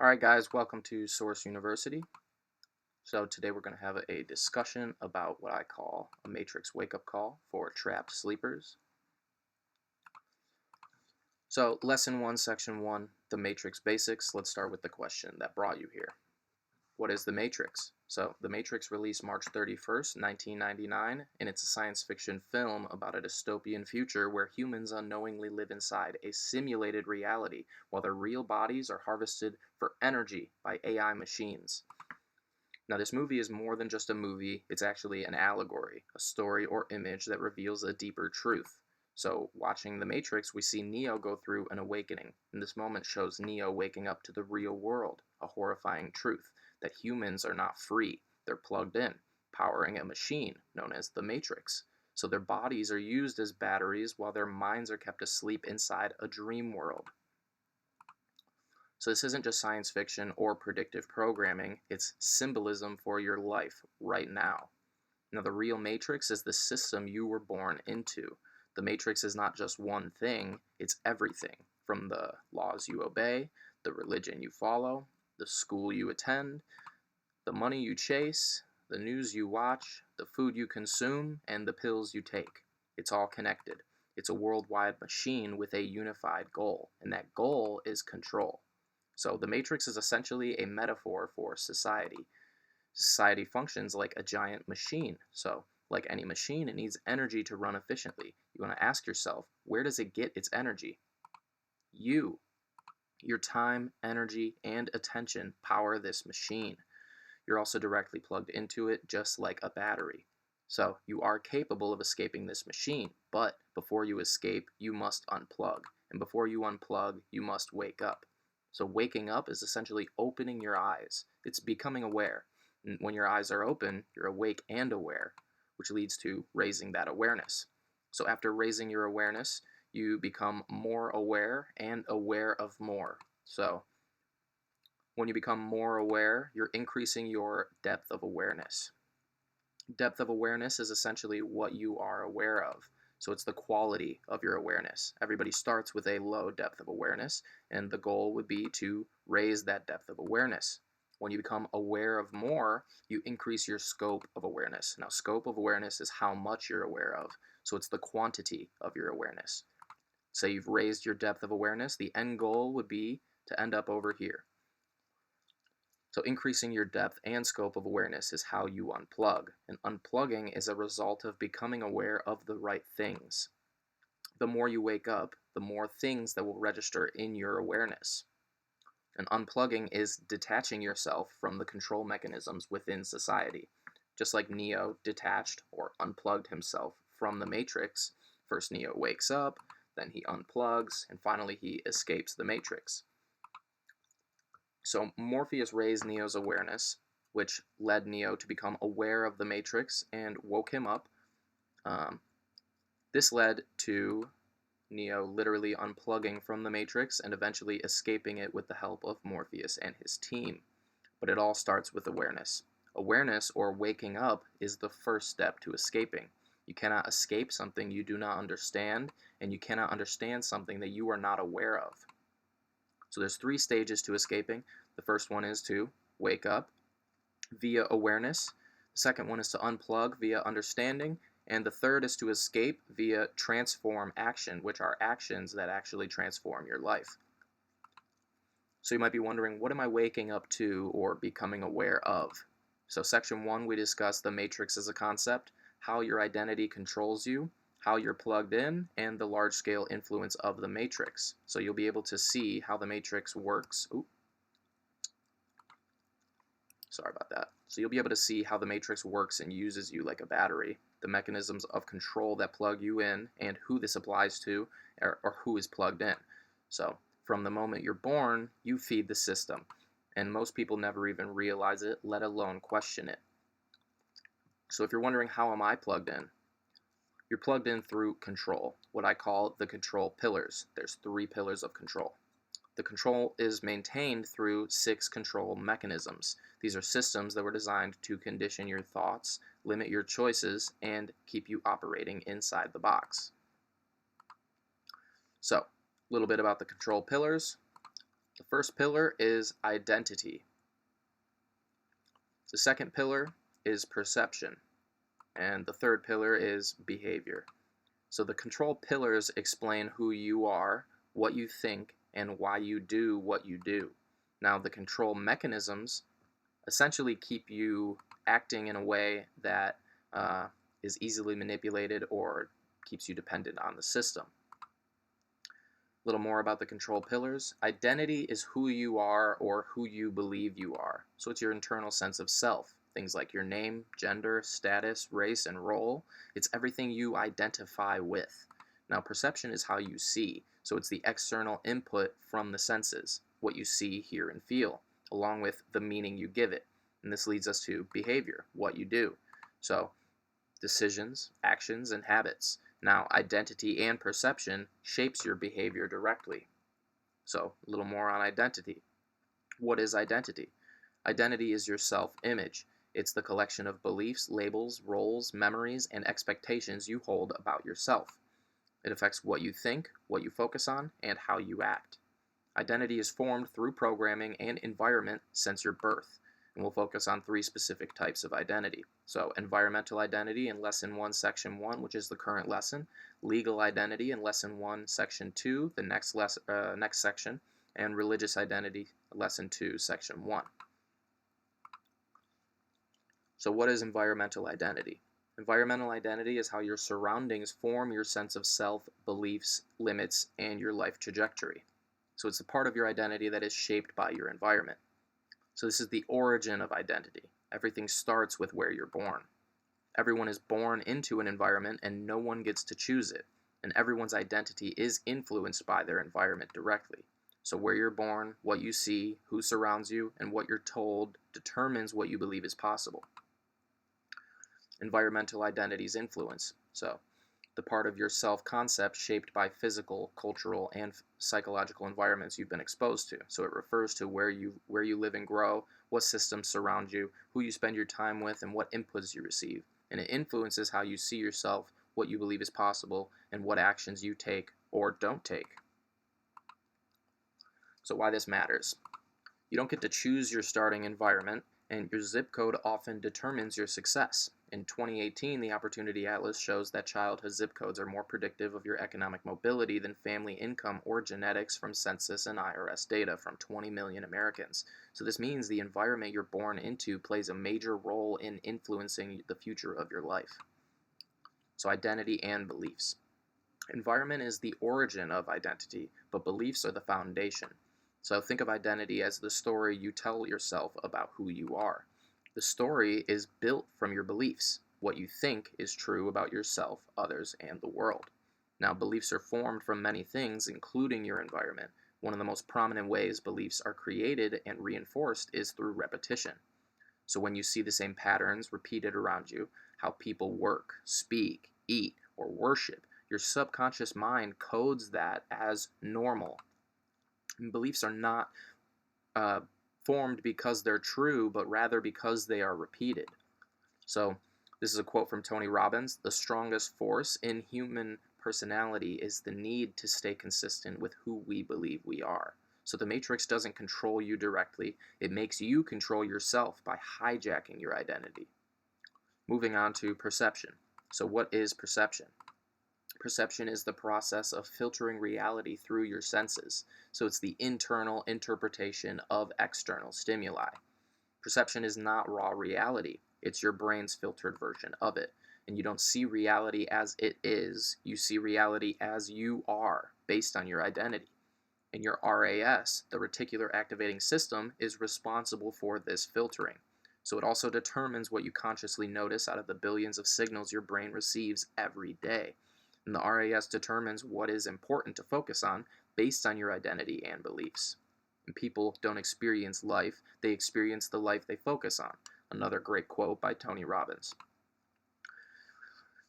Alright guys, welcome to Source University. So today we're going to have a discussion about what I call a matrix wake-up call for trapped sleepers. So lesson 1, section 1, the matrix basics. Let's start with the question that brought you here. What is the Matrix? So the Matrix released March 31st, 1999, and it's a science fiction film about a dystopian future where humans unknowingly live inside a simulated reality while their real bodies are harvested for energy by AI machines. Now, this movie is more than just a movie, it's actually an allegory, a story or image that reveals a deeper truth. So, watching The Matrix, we see Neo go through an awakening, and this moment shows Neo waking up to the real world, a horrifying truth that humans are not free, they're plugged in, powering a machine known as the Matrix. So, their bodies are used as batteries while their minds are kept asleep inside a dream world. So this isn't just science fiction or predictive programming, it's symbolism for your life right now. Now, the real matrix is the system you were born into. The matrix is not just one thing, it's everything, from the laws you obey, the religion you follow, the school you attend, the money you chase, the news you watch, the food you consume, and the pills you take. It's all connected. It's a worldwide machine with a unified goal, and that goal is control. So the matrix is essentially a metaphor for society. Society functions like a giant machine. So, like any machine, it needs energy to run efficiently. You want to ask yourself, where does it get its energy? You. Your time, energy, and attention power this machine. You're also directly plugged into it, just like a battery. So, you are capable of escaping this machine, but before you escape, you must unplug. And before you unplug, you must wake up. So, waking up is essentially opening your eyes. It's becoming aware. And when your eyes are open, you're awake and aware, which leads to raising that awareness. So, after raising your awareness, you become more aware and aware of more. So, when you become more aware, you're increasing your depth of awareness. Depth of awareness is essentially what you are aware of. So it's the quality of your awareness. Everybody starts with a low depth of awareness, and the goal would be to raise that depth of awareness. When you become aware of more, you increase your scope of awareness. Now, scope of awareness is how much you're aware of, so it's the quantity of your awareness. Say you've raised your depth of awareness, the end goal would be to end up over here. So increasing your depth and scope of awareness is how you unplug. And unplugging is a result of becoming aware of the right things. The more you wake up, the more things that will register in your awareness. And unplugging is detaching yourself from the control mechanisms within society. Just like Neo detached or unplugged himself from the Matrix, first Neo wakes up, then he unplugs, and finally he escapes the Matrix. So Morpheus raised Neo's awareness, which led Neo to become aware of the Matrix and woke him up. Um, this led to Neo literally unplugging from the Matrix and eventually escaping it with the help of Morpheus and his team. But it all starts with awareness. Awareness, or waking up, is the first step to escaping. You cannot escape something you do not understand, and you cannot understand something that you are not aware of. So there's 3 stages to escaping. The first one is to wake up via awareness. The second one is to unplug via understanding. And the third is to escape via transform action, which are actions that actually transform your life. So you might be wondering, what am I waking up to or becoming aware of? So section 1, we discussed the matrix as a concept, how your identity controls you, how you're plugged in, and the large-scale influence of the matrix. So you'll be able to see how the matrix works. Sorry about that. So you'll be able to see how the matrix works and uses you like a battery, the mechanisms of control that plug you in, and who this applies to, or who is plugged in. So from the moment you're born, you feed the system, and most people never even realize it, let alone question it. So if you're wondering, how am I plugged in? You're plugged in through control, what I call the control pillars. There's 3 pillars of control. The control is maintained through 6 control mechanisms. These are systems that were designed to condition your thoughts, limit your choices, and keep you operating inside the box. So, a little bit about the control pillars. The first pillar is identity. The second pillar is perception. And the third pillar is behavior. So the control pillars explain who you are, what you think, and why you do what you do. Now, the control mechanisms essentially keep you acting in a way that is easily manipulated or keeps you dependent on the system. A little more about the control pillars. Identity is who you are or who you believe you are. So it's your internal sense of self. Things like your name, gender, status, race, and role. It's everything you identify with. Now, perception is how you see. So it's the external input from the senses, what you see, hear, and feel, along with the meaning you give it. And this leads us to behavior, what you do. So decisions, actions, and habits. Now, identity and perception shapes your behavior directly. So, a little more on identity. What is identity? Identity is your self-image. It's the collection of beliefs, labels, roles, memories, and expectations you hold about yourself. It affects what you think, what you focus on, and how you act. Identity is formed through programming and environment since your birth. And we'll focus on 3 specific types of identity. So environmental identity in Lesson 1, Section 1, which is the current lesson. Legal identity in Lesson 1, Section 2, the next section. And religious identity, Lesson 2, Section 1. So what is environmental identity? Environmental identity is how your surroundings form your sense of self, beliefs, limits, and your life trajectory. So it's the part of your identity that is shaped by your environment. So this is the origin of identity. Everything starts with where you're born. Everyone is born into an environment and no one gets to choose it. And everyone's identity is influenced by their environment directly. So where you're born, what you see, who surrounds you, and what you're told determines what you believe is possible. Environmental identity's influence. So the part of your self-concept shaped by physical, cultural, and psychological environments you've been exposed to. So it refers to where you live and grow, what systems surround you, who you spend your time with, and what inputs you receive. And it influences how you see yourself, what you believe is possible, and what actions you take or don't take. So why this matters. You don't get to choose your starting environment, and your zip code often determines your success. In 2018, the Opportunity Atlas shows that childhood zip codes are more predictive of your economic mobility than family income or genetics from census and IRS data from 20 million Americans. So this means the environment you're born into plays a major role in influencing the future of your life. So identity and beliefs. Environment is the origin of identity, but beliefs are the foundation. So think of identity as the story you tell yourself about who you are. The story is built from your beliefs, what you think is true about yourself, others, and the world. Now, beliefs are formed from many things, including your environment. One of the most prominent ways beliefs are created and reinforced is through repetition. So when you see the same patterns repeated around you, how people work, speak, eat, or worship, your subconscious mind codes that as normal. And beliefs are not formed because they're true, but rather because they are repeated. So this is a quote from Tony Robbins: "The strongest force in human personality is the need to stay consistent with who we believe we are." So the matrix doesn't control you directly, it makes you control yourself by hijacking your identity. Moving on to perception. So what is perception? Perception is the process of filtering reality through your senses. So it's the internal interpretation of external stimuli. Perception is not raw reality. It's your brain's filtered version of it. And you don't see reality as it is. You see reality as you are, based on your identity. And your RAS, the reticular activating system, is responsible for this filtering. So it also determines what you consciously notice out of the billions of signals your brain receives every day. And the RAS determines what is important to focus on based on your identity and beliefs. And people don't experience life, they experience the life they focus on. Another great quote by Tony Robbins.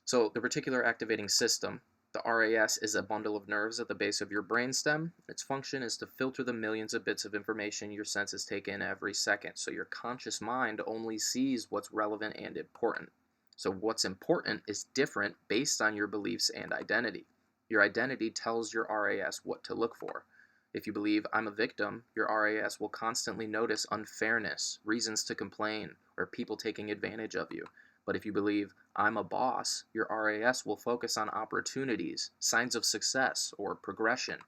So the reticular activating system, the RAS, is a bundle of nerves at the base of your brainstem. Its function is to filter the millions of bits of information your senses take in every second. So your conscious mind only sees what's relevant and important. So what's important is different based on your beliefs and identity. Your identity tells your RAS what to look for. If you believe I'm a victim, your RAS will constantly notice unfairness, reasons to complain, or people taking advantage of you. But if you believe I'm a boss, your RAS will focus on opportunities, signs of success, or progression.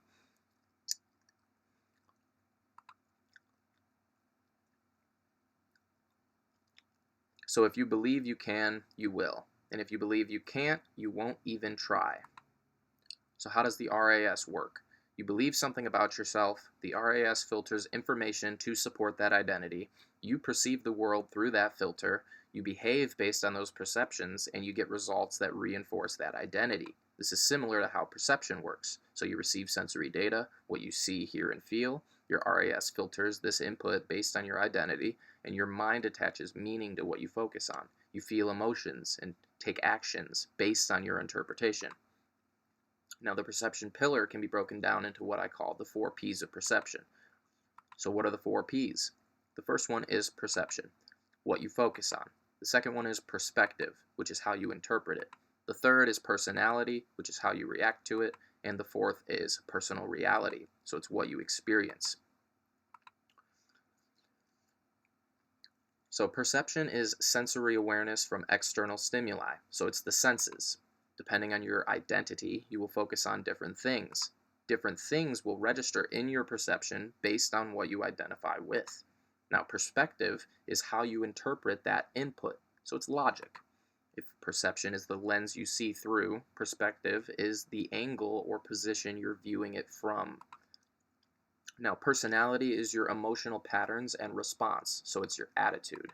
So if you believe you can, you will. And if you believe you can't, you won't even try. So how does the RAS work? You believe something about yourself, the RAS filters information to support that identity, you perceive the world through that filter, you behave based on those perceptions, and you get results that reinforce that identity. This is similar to how perception works. So you receive sensory data, what you see, hear, and feel. Your RAS filters this input based on your identity, and your mind attaches meaning to what you focus on. You feel emotions and take actions based on your interpretation. Now, the perception pillar can be broken down into what I call the 4 P's of perception. So what are the 4 P's? The first one is perception, what you focus on. The second one is perspective, which is how you interpret it. The third is personality, which is how you react to it. And the fourth is personal reality, so it's what you experience. So perception is sensory awareness from external stimuli, so it's the senses. Depending on your identity, you will focus on different things. Different things will register in your perception based on what you identify with. Now, perspective is how you interpret that input, so it's logic. If perception is the lens you see through, perspective is the angle or position you're viewing it from. Now, personality is your emotional patterns and response, so it's your attitude,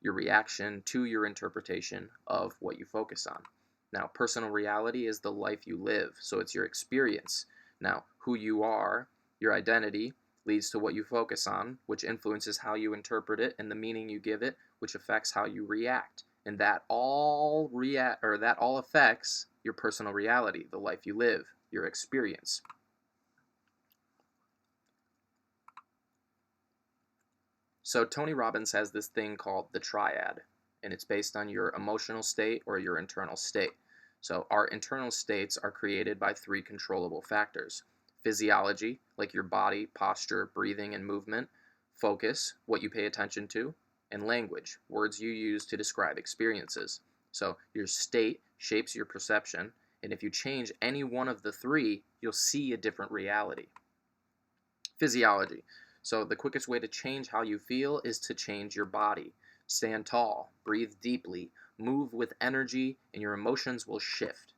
your reaction to your interpretation of what you focus on. Now, personal reality is the life you live, so it's your experience. Now, who you are, your identity, leads to what you focus on, which influences how you interpret it and the meaning you give it, which affects how you react. And that all affects your personal reality, the life you live, your experience. So Tony Robbins has this thing called the triad, and it's based on your emotional state or your internal state. So our internal states are created by 3 controllable factors: physiology, like your body, posture, breathing, and movement; focus, what you pay attention to; and language, words you use to describe experiences. So your state shapes your perception, and if you change any one of the 3, you'll see a different reality. Physiology. So the quickest way to change how you feel is to change your body. Stand tall, breathe deeply, move with energy, and your emotions will shift.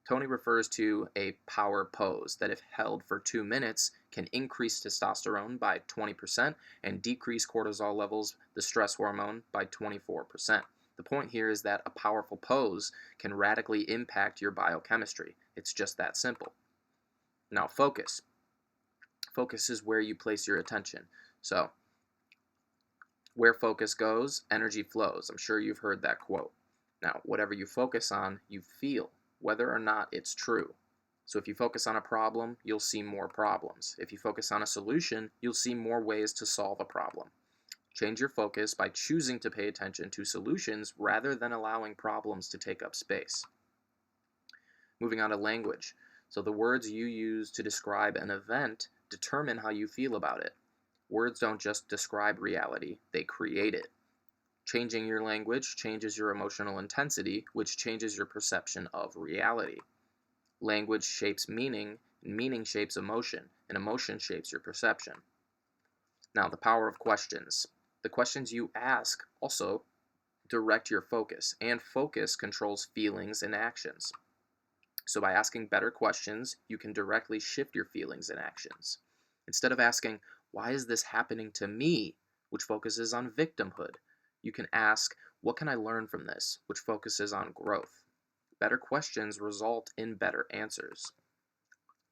Tony refers to a power pose that, if held for 2 minutes, can increase testosterone by 20% and decrease cortisol levels, the stress hormone, by 24%. The point here is that a powerful pose can radically impact your biochemistry. It's just that simple. Now, focus. Focus is where you place your attention. So, where focus goes, energy flows. I'm sure you've heard that quote. Now, whatever you focus on, you feel, whether or not it's true. So if you focus on a problem, you'll see more problems. If you focus on a solution, you'll see more ways to solve a problem. Change your focus by choosing to pay attention to solutions rather than allowing problems to take up space. Moving on to language. So the words you use to describe an event determine how you feel about it. Words don't just describe reality, they create it. Changing your language changes your emotional intensity, which changes your perception of reality. Language shapes meaning, and meaning shapes emotion, and emotion shapes your perception. Now, the power of questions. The questions you ask also direct your focus, and focus controls feelings and actions. So by asking better questions, you can directly shift your feelings and actions. Instead of asking, why is this happening to me, which focuses on victimhood, you can ask, what can I learn from this, which focuses on growth. Better questions result in better answers.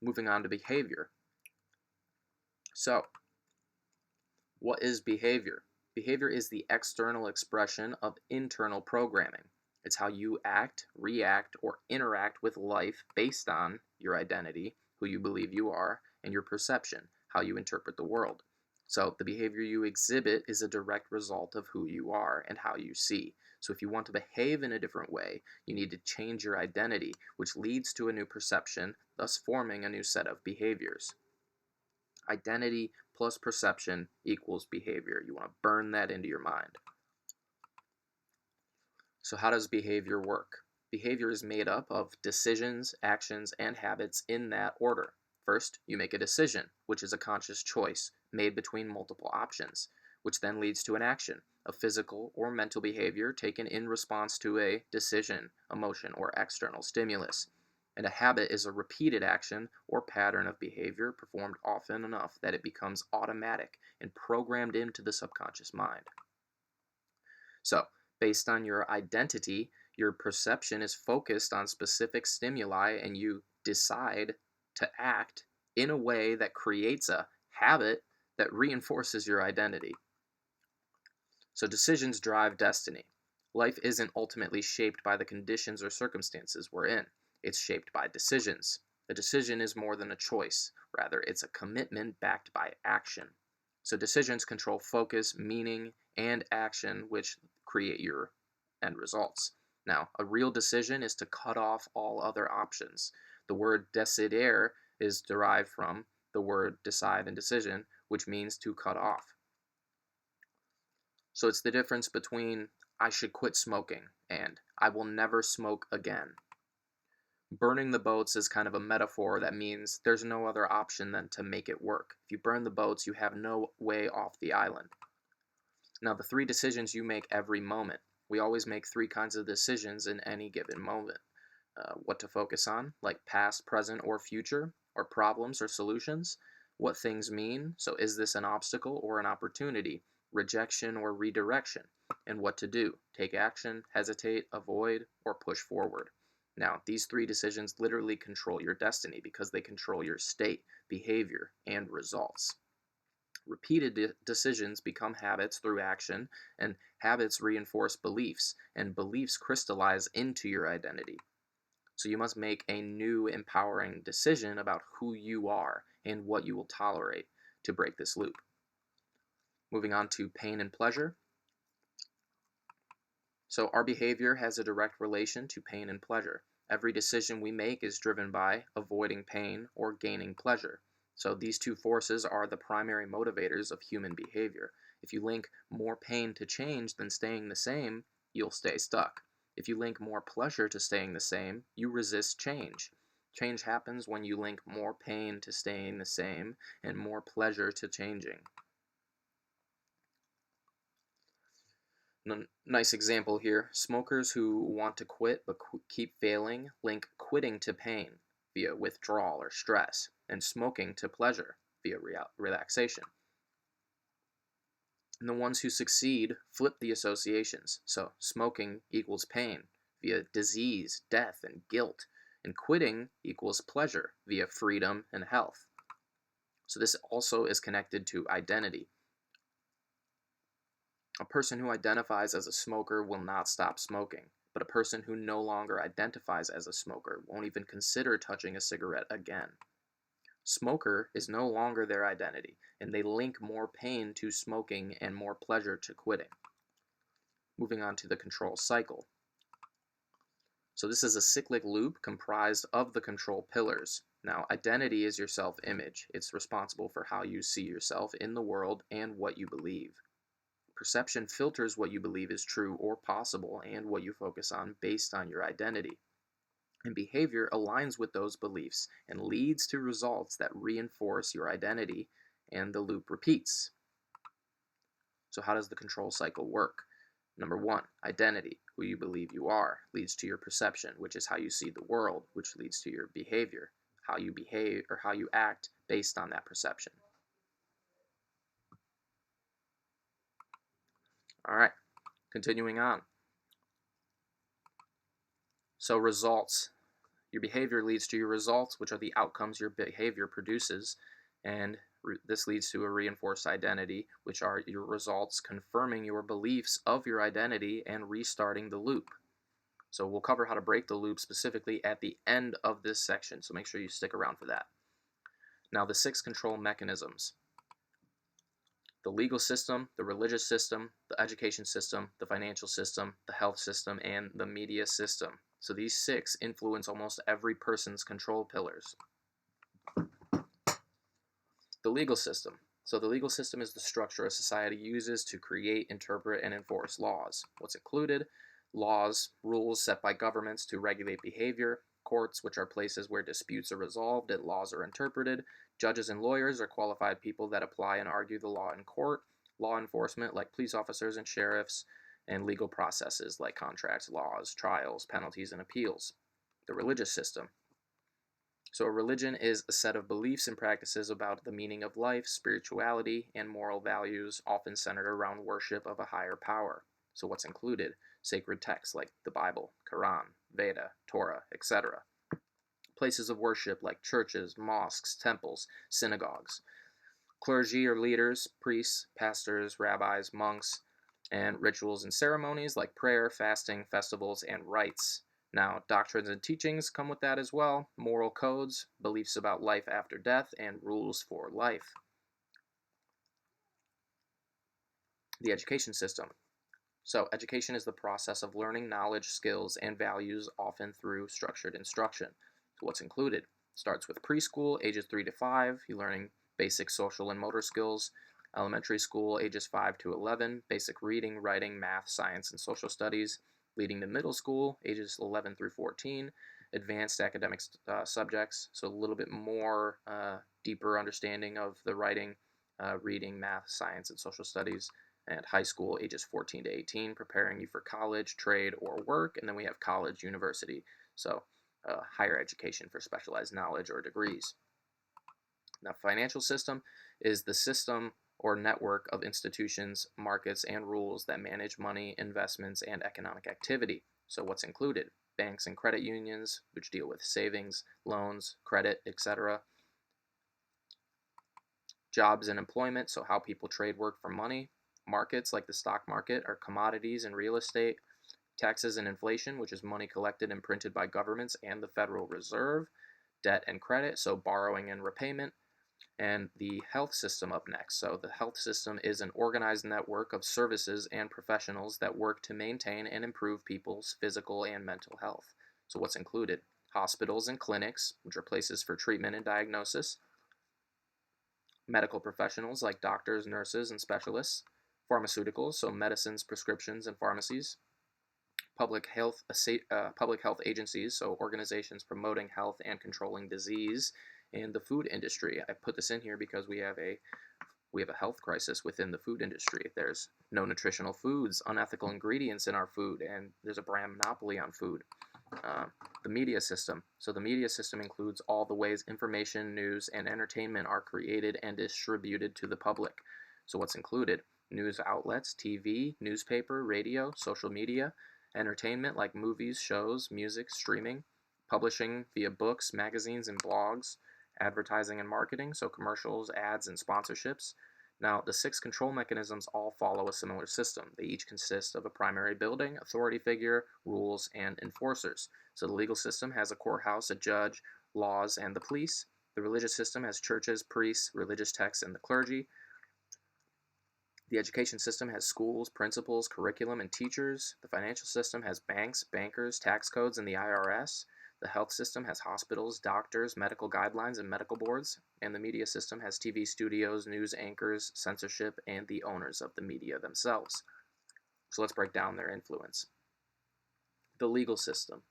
Moving on to behavior. So, what is behavior? Behavior is the external expression of internal programming. It's how you act, react, or interact with life based on your identity, who you believe you are, and your perception, how you interpret the world. So the behavior you exhibit is a direct result of who you are and how you see. So if you want to behave in a different way, you need to change your identity, which leads to a new perception, thus forming a new set of behaviors. Identity plus perception equals behavior. You want to burn that into your mind. So how does behavior work? Behavior is made up of decisions, actions, and habits in that order. First, you make a decision, which is a conscious choice made between multiple options, which then leads to an action, a physical or mental behavior taken in response to a decision, emotion, or external stimulus. And a habit is a repeated action or pattern of behavior performed often enough that it becomes automatic and programmed into the subconscious mind. So, based on your identity, your perception is focused on specific stimuli, and you decide to act in a way that creates a habit that reinforces your identity. So, decisions drive destiny. Life isn't ultimately shaped by the conditions or circumstances we're in, it's shaped by decisions. A decision is more than a choice, rather, it's a commitment backed by action. So, decisions control focus, meaning, and action, which create your end results. Now, a real decision is to cut off all other options. The word decidere is derived from the word decide and decision, which means to cut off. So it's the difference between I should quit smoking and I will never smoke again. Burning the boats is kind of a metaphor that means there's no other option than to make it work. If you burn the boats, you have no way off the island. Now, the 3 decisions you make every moment. We always make 3 kinds of decisions in any given moment. What to focus on, like past, present, or future, or problems or solutions. What things mean, so is this an obstacle or an opportunity, rejection or redirection, and what to do, take action, hesitate, avoid, or push forward. Now, these 3 decisions literally control your destiny because they control your state, behavior, and results. Repeated decisions become habits through action, and habits reinforce beliefs, and beliefs crystallize into your identity. So you must make a new empowering decision about who you are and what you will tolerate to break this loop. Moving on to pain and pleasure. So our behavior has a direct relation to pain and pleasure. Every decision we make is driven by avoiding pain or gaining pleasure. So these 2 forces are the primary motivators of human behavior. If you link more pain to change than staying the same, you'll stay stuck. If you link more pleasure to staying the same, you resist change. Change happens when you link more pain to staying the same and more pleasure to changing. Nice example here. Smokers who want to quit but keep failing link quitting to pain via withdrawal or stress, and smoking to pleasure via relaxation. And the ones who succeed flip the associations. So smoking equals pain via disease, death, and guilt, and quitting equals pleasure via freedom and health. So this also is connected to identity. A person who identifies as a smoker will not stop smoking, but a person who no longer identifies as a smoker won't even consider touching a cigarette again. Smoker is no longer their identity, and they link more pain to smoking and more pleasure to quitting. Moving on to the control cycle. So this is a cyclic loop comprised of the control pillars. Now, identity is your self-image. It's responsible for how you see yourself in the world and what you believe. Perception filters what you believe is true or possible and what you focus on based on your identity. And behavior aligns with those beliefs and leads to results that reinforce your identity, and the loop repeats. So how does the control cycle work? Number 1, identity, who you believe you are, leads to your perception, which is how you see the world, which leads to your behavior, how you behave or how you act based on that perception. All right, continuing on. So results. Your behavior leads to your results, which are the outcomes your behavior produces, and this leads to a reinforced identity, which are your results confirming your beliefs of your identity and restarting the loop. So we'll cover how to break the loop specifically at the end of this section, so make sure you stick around for that. Now, the 6 control mechanisms. The legal system, the religious system, the education system, the financial system, the health system, and the media system. So these 6 influence almost every person's control pillars. The legal system. So the legal system is the structure a society uses to create, interpret, and enforce laws. What's included? Laws, rules set by governments to regulate behavior. Courts, which are places where disputes are resolved and laws are interpreted. Judges and lawyers are qualified people that apply and argue the law in court. Law enforcement, like police officers and sheriffs, and legal processes like contracts, laws, trials, penalties, and appeals. The religious system. So, a religion is a set of beliefs and practices about the meaning of life, spirituality, and moral values, often centered around worship of a higher power. So, what's included? Sacred texts like the Bible, Quran, Veda, Torah, etc. Places of worship like churches, mosques, temples, synagogues. Clergy or leaders, priests, pastors, rabbis, monks, and rituals and ceremonies like prayer, fasting, festivals, and rites. Now, doctrines and teachings come with that as well, moral codes, beliefs about life after death, and rules for life. The education system. So, education is the process of learning knowledge, skills, and values, often through structured instruction. So, what's included? Starts with preschool, ages 3 to 5, you're learning basic social and motor skills. Elementary school, ages 5 to 11, basic reading, writing, math, science, and social studies. Leading to middle school, ages 11 through 14, advanced academic subjects, so a little bit more deeper understanding of the writing, reading, math, science, and social studies. And high school, ages 14 to 18, preparing you for college, trade, or work. And then we have college, university, so higher education for specialized knowledge or degrees. Now, financial system is the system or network of institutions, markets, and rules that manage money, investments, and economic activity. So what's included? Banks and credit unions, which deal with savings, loans, credit, etc. Jobs and employment, so how people trade work for money. Markets, like the stock market, are commodities and real estate. Taxes and inflation, which is money collected and printed by governments and the Federal Reserve. Debt and credit, so borrowing and repayment. And the health system up next. So the health system is an organized network of services and professionals that work to maintain and improve people's physical and mental health. So what's included? Hospitals and clinics, which are places for treatment and diagnosis. Medical professionals like doctors, nurses, and specialists. Pharmaceuticals, so medicines, prescriptions, and pharmacies. Public health agencies, so organizations promoting health and controlling disease. And the food industry. I put this in here because we have a health crisis within the food industry. There's no nutritional foods, unethical ingredients in our food, and there's a brand monopoly on food. The media system. So the media system includes all the ways information, news, and entertainment are created and distributed to the public. So what's included? News outlets, TV, newspaper, radio, social media, entertainment like movies, shows, music, streaming, publishing via books, magazines, and blogs, advertising and marketing, so commercials, ads, and sponsorships. Now, the 6 control mechanisms all follow a similar system. They each consist of a primary building, authority figure, rules, and enforcers. So the legal system has a courthouse, a judge, laws, and the police. The religious system has churches, priests, religious texts, and the clergy. The education system has schools, principals, curriculum, and teachers. The financial system has banks, bankers, tax codes, and the IRS. The health system has hospitals, doctors, medical guidelines, and medical boards. And the media system has TV studios, news anchors, censorship, and the owners of the media themselves. So let's break down their influence. The legal system.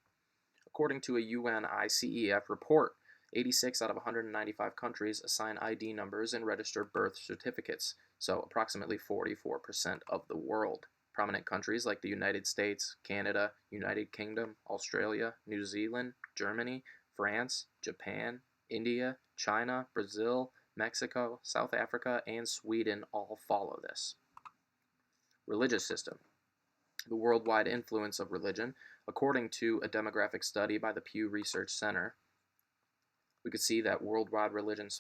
According to a UNICEF report, 86 out of 195 countries assign ID numbers and register birth certificates, so approximately 44% of the world. Prominent countries like the United States, Canada, United Kingdom, Australia, New Zealand, Germany, France, Japan, India, China, Brazil, Mexico, South Africa, and Sweden all follow this. Religious system. The worldwide influence of religion. According to a demographic study by the Pew Research Center, we could see that worldwide religion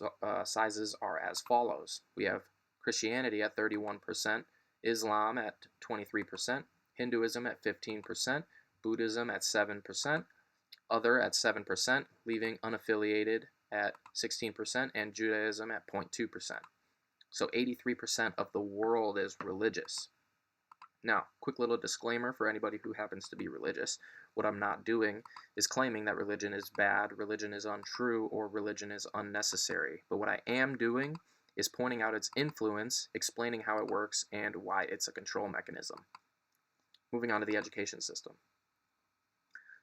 sizes are as follows. We have Christianity at 31%, Islam at 23%, Hinduism at 15%, Buddhism at 7%, other at 7%, leaving unaffiliated at 16%, and Judaism at 0.2%. So 83% of the world is religious. Now, quick little disclaimer for anybody who happens to be religious. What I'm not doing is claiming that religion is bad, religion is untrue, or religion is unnecessary. But what I am doing is pointing out its influence, explaining how it works, and why it's a control mechanism. Moving on to the education system.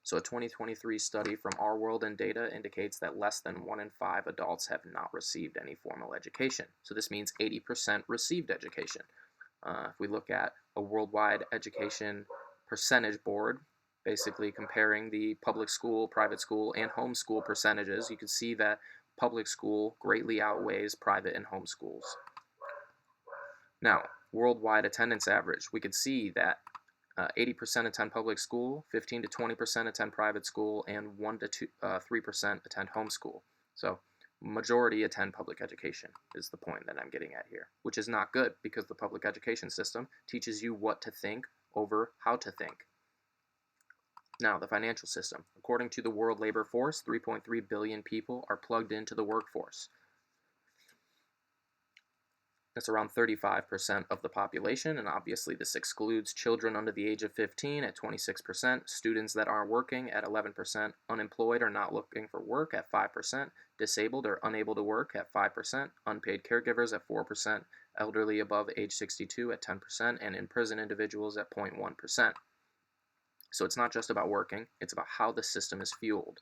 So a 2023 study from Our World in Data indicates that less than 1 in 5 adults have not received any formal education. So this means 80% received education. If we look at a worldwide education percentage board, basically comparing the public school, private school, and homeschool percentages, you can see that public school greatly outweighs private and home schools. Now, worldwide attendance average, we could see that 80% attend public school, 15 to 20% attend private school, and 1 to 3% attend homeschool. So majority attend public education is the point that I'm getting at here, which is not good because the public education system teaches you what to think over how to think. Now, the financial system. According to the World Labor Force, 3.3 billion people are plugged into the workforce. That's around 35% of the population, and obviously this excludes children under the age of 15 at 26%, students that aren't working at 11%, unemployed or not looking for work at 5%, disabled or unable to work at 5%, unpaid caregivers at 4%, elderly above age 62 at 10%, and in-prison individuals at 0.1%. So it's not just about working, it's about how the system is fueled.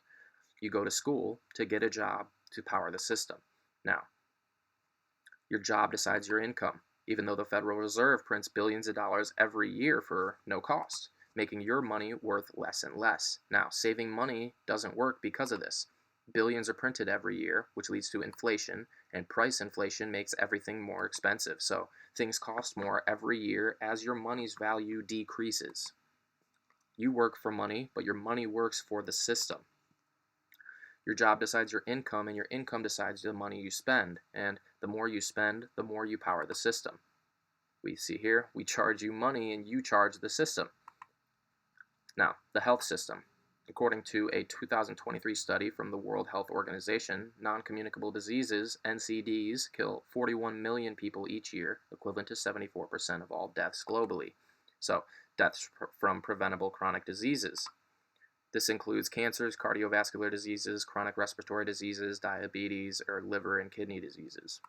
You go to school to get a job to power the system. Now, your job decides your income, even though the Federal Reserve prints billions of dollars every year for no cost, making your money worth less and less. Now, saving money doesn't work because of this. Billions are printed every year, which leads to inflation, and price inflation makes everything more expensive. So things cost more every year as your money's value decreases. You work for money, but your money works for the system. Your job decides your income, and your income decides the money you spend. And the more you spend, the more you power the system. We see here, we charge you money and you charge the system. Now, the health system. According to a 2023 study from the World Health Organization, non-communicable diseases, NCDs, kill 41 million people each year, equivalent to 74% of all deaths globally. So, deaths from preventable chronic diseases. This includes cancers, cardiovascular diseases, chronic respiratory diseases, diabetes, or liver and kidney diseases.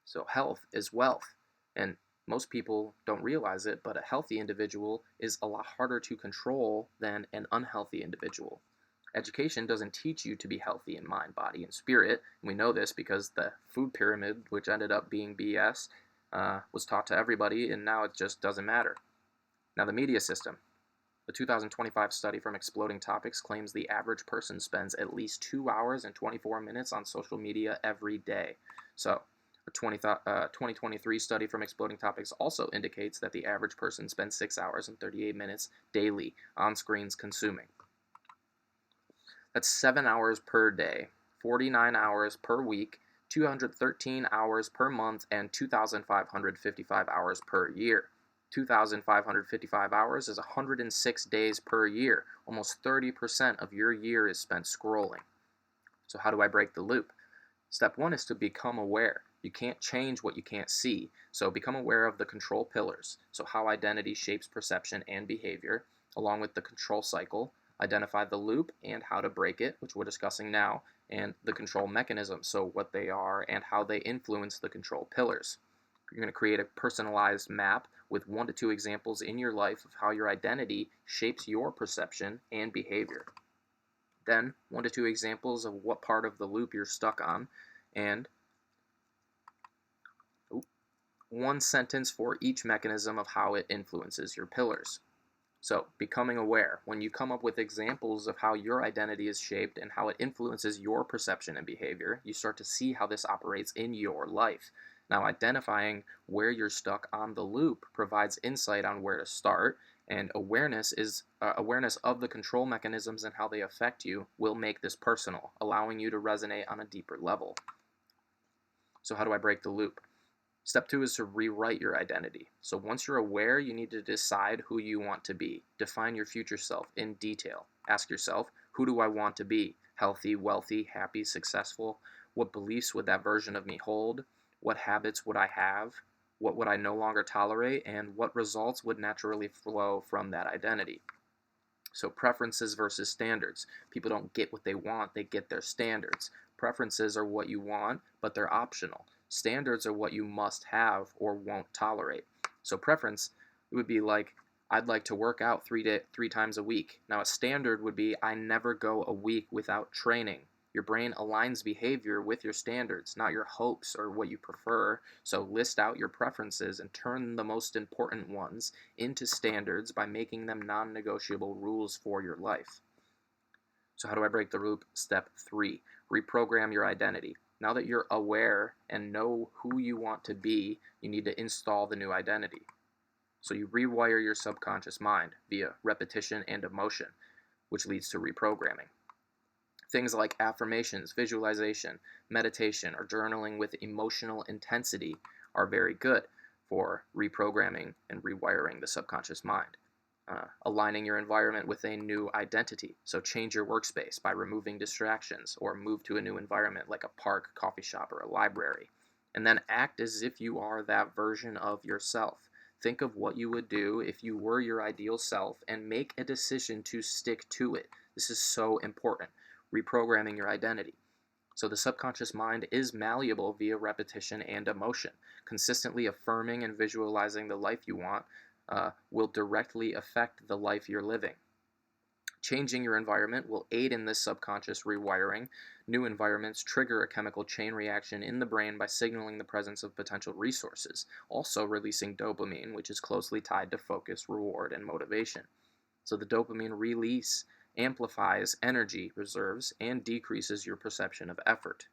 So health is wealth, and most people don't realize it, but a healthy individual is a lot harder to control than an unhealthy individual. Education doesn't teach you to be healthy in mind, body, and spirit. And we know this because the food pyramid, which ended up being BS, was taught to everybody, and now it just doesn't matter. Now, the media system. The 2025 study from Exploding Topics claims the average person spends at least 2 hours and 24 minutes on social media every day. So, a 2023 study from Exploding Topics also indicates that the average person spends 6 hours and 38 minutes daily on screens consuming. That's 7 hours per day, 49 hours per week, 213 hours per month, and 2,555 hours per year. 2,555 hours is 106 days per year. Almost 30% of your year is spent scrolling. So how do I break the loop? Step 1 is to become aware. You can't change what you can't see, so become aware of the control pillars. So how identity shapes perception and behavior, along with the control cycle, identify the loop and how to break it, which we're discussing now, and the control mechanisms, so what they are and how they influence the control pillars. You're going to create a personalized map with 1 to 2 examples in your life of how your identity shapes your perception and behavior. Then 1 to 2 examples of what part of the loop you're stuck on, and 1 sentence for each mechanism of how it influences your pillars. So, becoming aware. When you come up with examples of how your identity is shaped and how it influences your perception and behavior, you start to see how this operates in your life. Now, identifying where you're stuck on the loop provides insight on where to start, and awareness of the control mechanisms and how they affect you will make this personal, allowing you to resonate on a deeper level. So how do I break the loop? Step 2 is to rewrite your identity. So once you're aware, you need to decide who you want to be. Define your future self in detail. Ask yourself, who do I want to be? Healthy, wealthy, happy, successful? What beliefs would that version of me hold? What habits would I have? What would I no longer tolerate? And what results would naturally flow from that identity? So preferences versus standards. People don't get what they want, they get their standards. Preferences are what you want, but they're optional. Standards are what you must have or won't tolerate. So preference would be like, I'd like to work out three times a week. Now a standard would be, I never go a week without training. Your brain aligns behavior with your standards, not your hopes or what you prefer. So list out your preferences and turn the most important ones into standards by making them non-negotiable rules for your life. So how do I break the loop? Step 3, reprogram your identity. Now that you're aware and know who you want to be, you need to install the new identity. So you rewire your subconscious mind via repetition and emotion, which leads to reprogramming. Things like affirmations, visualization, meditation, or journaling with emotional intensity are very good for reprogramming and rewiring the subconscious mind. Aligning your environment with a new identity. So change your workspace by removing distractions or move to a new environment like a park, coffee shop, or a library. And then act as if you are that version of yourself. Think of what you would do if you were your ideal self and make a decision to stick to it. This is so important. Reprogramming your identity. So the subconscious mind is malleable via repetition and emotion. Consistently affirming and visualizing the life you want will directly affect the life you're living. Changing your environment will aid in this subconscious rewiring. New environments trigger a chemical chain reaction in the brain by signaling the presence of potential resources, also releasing dopamine, which is closely tied to focus, reward, and motivation. So the dopamine release amplifies energy reserves and decreases your perception of effort.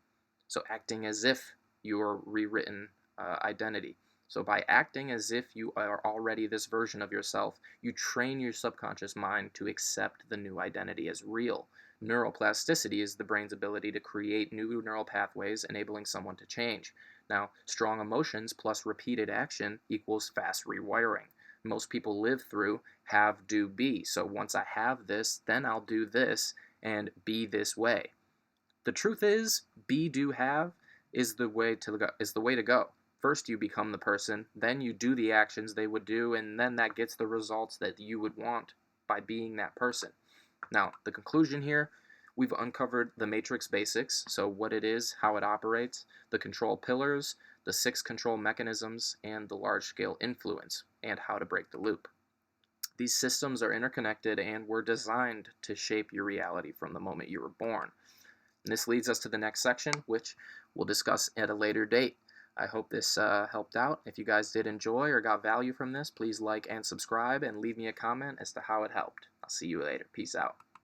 So acting as if your rewritten identity. So by acting as if you are already this version of yourself, you train your subconscious mind to accept the new identity as real. Neuroplasticity is the brain's ability to create new neural pathways, enabling someone to change. Now, strong emotions plus repeated action equals fast rewiring. Most people live through have, do, be. So once I have this, then I'll do this and be this way. The truth is, be, do, have is the way to go. First you become the person, then you do the actions they would do, and then that gets the results that you would want by being that person. Now, the conclusion here, we've uncovered the matrix basics, so what it is, how it operates, the control pillars, the 6 control mechanisms, and the large-scale influence, and how to break the loop. These systems are interconnected and were designed to shape your reality from the moment you were born. And this leads us to the next section, which we'll discuss at a later date. I hope this helped out. If you guys did enjoy or got value from this, please like and subscribe and leave me a comment as to how it helped. I'll see you later. Peace out.